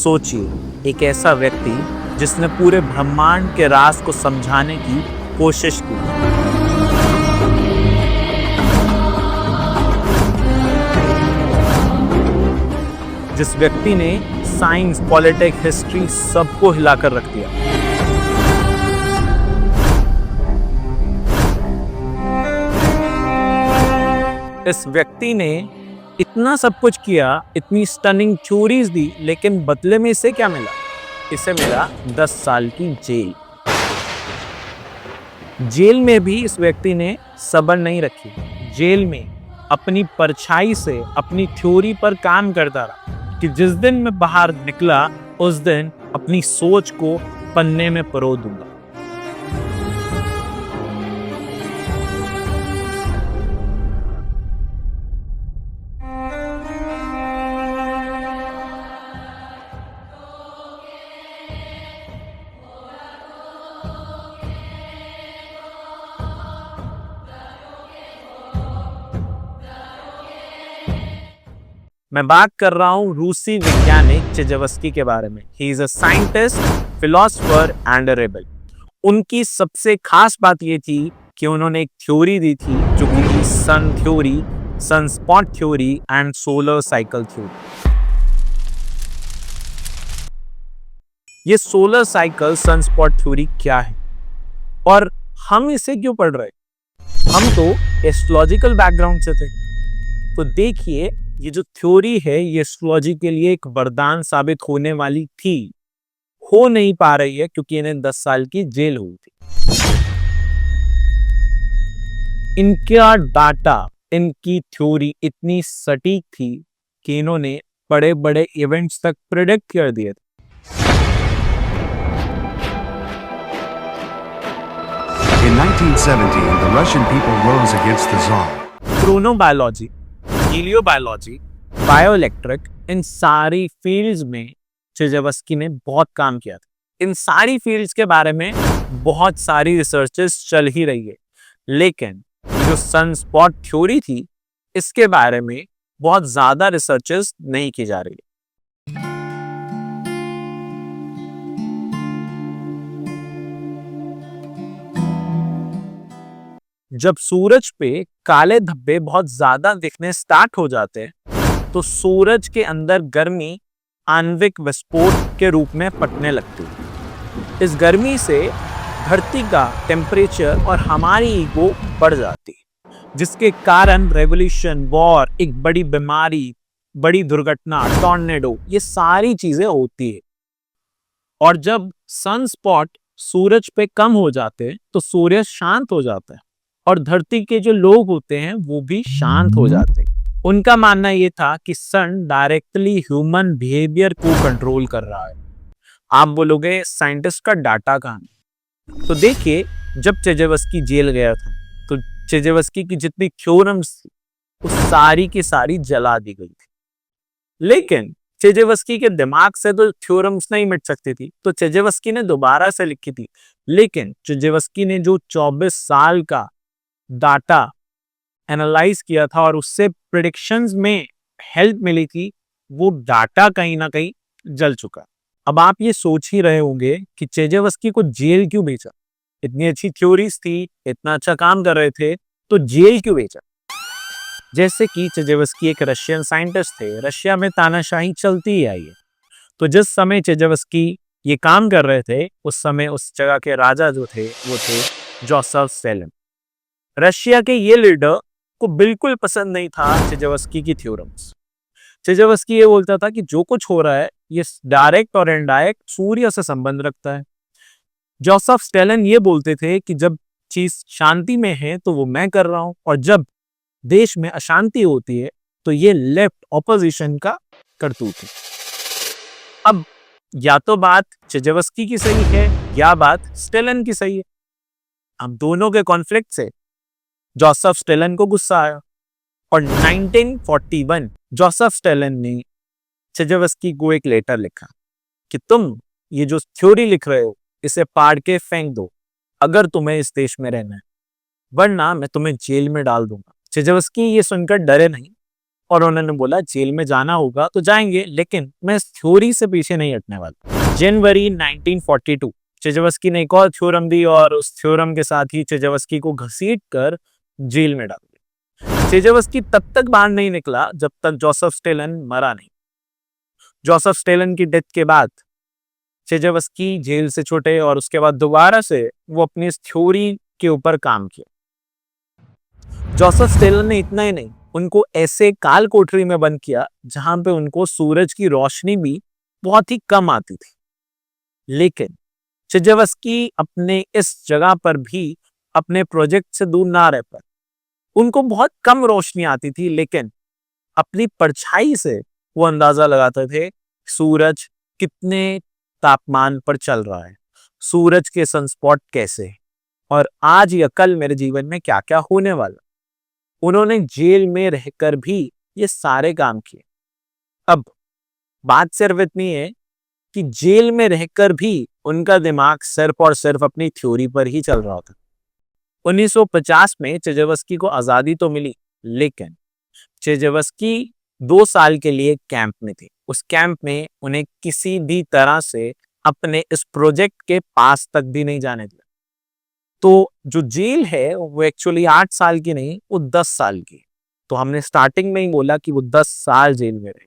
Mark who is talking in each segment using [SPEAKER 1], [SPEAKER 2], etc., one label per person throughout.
[SPEAKER 1] सोचिए, एक ऐसा व्यक्ति जिसने पूरे ब्रह्मांड के राज को समझाने की कोशिश की, जिस व्यक्ति ने साइंस, पॉलिटिक्स, हिस्ट्री सबको हिलाकर रख दिया। इस व्यक्ति ने इतना सब कुछ किया, इतनी स्टनिंग थ्योरीज दी, लेकिन बदले में इसे क्या मिला? इसे मिला 10 साल की जेल। जेल में भी इस व्यक्ति ने सब्र नहीं रखी। जेल में अपनी परछाई से अपनी थ्योरी पर काम करता रहा कि जिस दिन मैं बाहर निकला उस दिन अपनी सोच को पन्ने में परो दूंगा। मैं बात कर रहा हूं रूसी वैज्ञानिक चेजावस्की के बारे में। He is a scientist, philosopher and a rebel. उनकी सबसे खास बात यह थी कि उन्होंने एक थ्योरी दी थी जो कि sun theory, sunspot theory and solar cycle theory. ये सोलर साइकिल, सनस्पॉट थ्योरी क्या है और हम इसे क्यों पढ़ रहे? हम तो एस्ट्रोलॉजिकल बैकग्राउंड से थे। तो देखिए, ये जो थ्योरी है ये एस्ट्रोलॉजी के लिए एक वरदान साबित होने वाली थी, हो नहीं पा रही है क्योंकि इन्हें 10 साल की जेल हुई थी। इनका डाटा, इनकी थ्योरी इतनी सटीक थी कि इन्होंने बड़े बड़े इवेंट्स तक प्रेडिक्ट कर दिए थे।
[SPEAKER 2] In 1917, the Russian people rose against the Tsar.
[SPEAKER 1] Chronobiology, heliobiology, bioelectric, इन सारी फील्ड्स में चेजावस्की ने बहुत काम किया था। इन सारी फील्ड्स के बारे में बहुत सारी रिसर्चेस चल ही रही है, लेकिन जो सनस्पॉट थ्योरी थी इसके बारे में बहुत ज्यादा रिसर्चेस नहीं की जा रही है। जब सूरज पे काले धब्बे बहुत ज्यादा दिखने स्टार्ट हो जाते हैं तो सूरज के अंदर गर्मी आणविक विस्फोट के रूप में फटने लगती है। इस गर्मी से धरती का टेम्परेचर और हमारी ईगो बढ़ जाती है, जिसके कारण रेवोल्यूशन, वॉर, एक बड़ी बीमारी, बड़ी दुर्घटना, टॉर्नेडो, ये सारी चीजें होती है। और जब सनस्पॉट सूरज पे कम हो जाते हैं तो सूर्य शांत हो जाता है और धरती के जो लोग होते हैं वो भी शांत हो जाते हैं। उनका मानना ये था कि सन डायरेक्टली ह्यूमन बिहेवियर को कंट्रोल कर रहा है। आप बोलोगे साइंटिस्ट का डाटा कहाँ है? तो देखिए, जब चेजावस्की जेल गया था तो चेजावस्की की जितनी थ्योरम्स थी वो सारी की सारी जला दी गई थी। लेकिन चेजावस्की के दिमाग से तो थ्योरम्स नहीं मिट सकती थी, तो चेजावस्की ने दोबारा से लिखी थी। लेकिन चेजावस्की ने जो 24 साल का डाटा एनालाइज किया था और उससे प्रेडिक्शंस में हेल्प मिली थी, वो डाटा कहीं ना कहीं जल चुका। अब आप ये सोच ही रहे होंगे कि चेजावस्की को जेल क्यों भेजा? इतनी अच्छी थ्योरीज थी, इतना अच्छा काम कर रहे थे, तो जेल क्यों भेजा? जैसे कि चेजावस्की एक रशियन साइंटिस्ट थे, रशिया में तानाशाही चलती ही आई है। तो जिस समय चेजावस्की ये काम कर रहे थे उस समय उस जगह के राजा जो थे वो थे जोसेफ स्टालिन। रशिया के ये लीडर को बिल्कुल पसंद नहीं था चेजावस्की की थ्योरम्स। चेजावस्की ये बोलता था कि जो कुछ हो रहा है ये डायरेक्ट और इनडायरेक्ट सूर्य से संबंध रखता है। जोसेफ स्टालिन ये बोलते थे कि जब चीज शांति में है तो वो मैं कर रहा हूं, और जब देश में अशांति होती है तो ये लेफ्ट ऑपोजिशन का करतूत है। अब या तो बात चेजावस्की की सही है या बात स्टालिन की सही है। अब दोनों के कॉन्फ्लिक्ट से जोसेफ स्टालिन को गुस्सा आया और 1941 जोसेफ स्टालिन ने चेजावस्की को एक लेटर लिखा कि तुम ये जो थ्योरी लिख रहे हो इसे पाड़ के फेंक दो अगर तुम्हें इस देश में रहना है, वरना मैं तुम्हें जेल में डाल दूंगा। चेजावस्की ये सुनकर डरे नहीं, और उन्होंने बोला जेल में जाना होगा तो जाएंगे, लेकिन मैं इस थ्योरी से पीछे नहीं हटने वाला। जनवरी 1942 चेजावस्की ने एक और थ्योरम दी और उस थ्योरम के साथ ही चेजावस्की को घसीट कर जेल में डाल दिया। चेजावस्की तब तक बाहर नहीं निकला जब तक जोसेफ स्टेलिन मरा नहीं। जोसेफ स्टेलिन की डेथ के बाद चेजावस्की जेल से छूटे और उसके बाद दोबारा से वो अपनी इस थ्योरी के ऊपर काम किया। जोसेफ स्टेलिन ने इतना ही नहीं, उनको ऐसे काल कोठरी में बंद किया जहां पे उनको सूरज की रोशनी भी बहुत ही कम आती थी। लेकिन चेजावस्की अपने इस जगह पर भी अपने प्रोजेक्ट से दूर ना रह पाए। उनको बहुत कम रोशनी आती थी, लेकिन अपनी परछाई से वो अंदाजा लगाते थे सूरज कितने तापमान पर चल रहा है, सूरज के सनस्पॉट कैसे, और आज या कल मेरे जीवन में क्या क्या होने वाला। उन्होंने जेल में रहकर भी ये सारे काम किए। अब बात सिर्फ इतनी है कि जेल में रहकर भी उनका दिमाग सिर्फ और सिर्फ अपनी थ्योरी पर ही चल रहा था। 1950 में चेजावस्की को आजादी तो मिली, लेकिन चेजावस्की 2 साल के लिए कैंप में थे। उस कैंप में उन्हें किसी भी तरह से अपने इस प्रोजेक्ट के पास तक भी नहीं जाने दिया। तो जो जेल है वो एक्चुअली 8 साल की नहीं, वो 10 साल की। तो हमने स्टार्टिंग में ही बोला कि वो 10 साल जेल में रहे,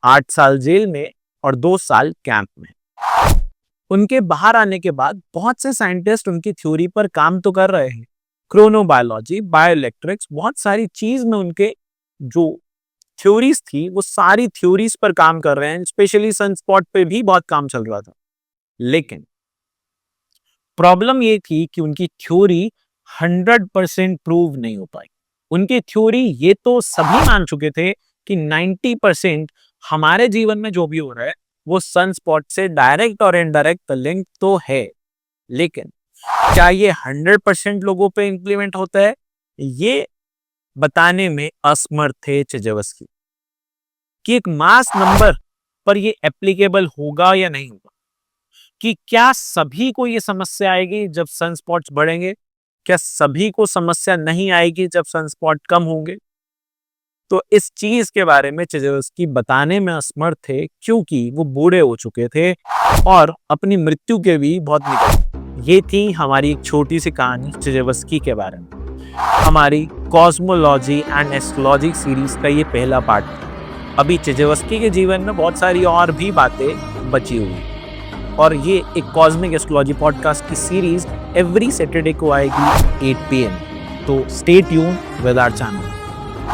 [SPEAKER 1] 8 साल जेल में और 2 साल कैंप में। उनके बाहर आने के बाद बहुत से साइंटिस्ट उनकी थ्योरी पर काम तो कर रहे हैं, क्रोनोबायोलॉजी, बायोइलेक्ट्रिक्स, बहुत सारी चीज में उनके जो थ्योरीज थी वो सारी थ्योरीज पर काम कर रहे हैं। स्पेशली सनस्पॉट पे भी बहुत काम चल रहा था। लेकिन प्रॉब्लम ये थी कि उनकी थ्योरी 100% प्रूव नहीं हो पाई। उनकी थ्योरी ये तो सभी मान चुके थे कि 90% हमारे जीवन में जो भी हो रहा है वो सनस्पॉट से डायरेक्ट और इनडायरेक्ट लिंक तो है, लेकिन क्या ये 100% लोगों पे इंप्लीमेंट होता है, ये बताने में असमर्थ थे चेजावस्की कि एक मास नंबर पर ये एप्लीकेबल होगा या नहीं होगा, कि क्या सभी को ये समस्या आएगी जब सनस्पॉट्स बढ़ेंगे, क्या सभी को समस्या नहीं आएगी जब सनस्पॉट कम होंगे। तो इस चीज के बारे में चेजावस्की बताने में असमर्थ थे, क्योंकि वो बूढ़े हो चुके थे और अपनी मृत्यु के भी बहुत निकट। ये थी हमारी एक छोटी सी कहानी चेजावस्की के बारे में। हमारी कॉस्मोलॉजी एंड एस्ट्रोलॉजी सीरीज का ये पहला पार्ट था। अभी चेजावस्की के जीवन में बहुत सारी और भी बातें बची हुई, और ये एक कॉस्मिक एस्ट्रोलॉजी पॉडकास्ट की सीरीज एवरी सैटरडे को आएगी 8 PM। तो stay tune with our channel.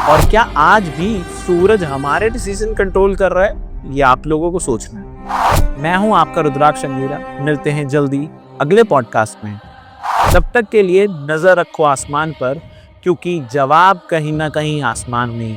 [SPEAKER 1] और क्या आज भी सूरज हमारे डिसीजन कंट्रोल कर रहा है, ये आप लोगों को सोचना है। मैं हूं आपका रुद्राक्ष अंगीरा, मिलते हैं जल्दी अगले पॉडकास्ट में। तब तक के लिए नजर रखो आसमान पर, क्योंकि जवाब कहीं ना कहीं आसमान में ही।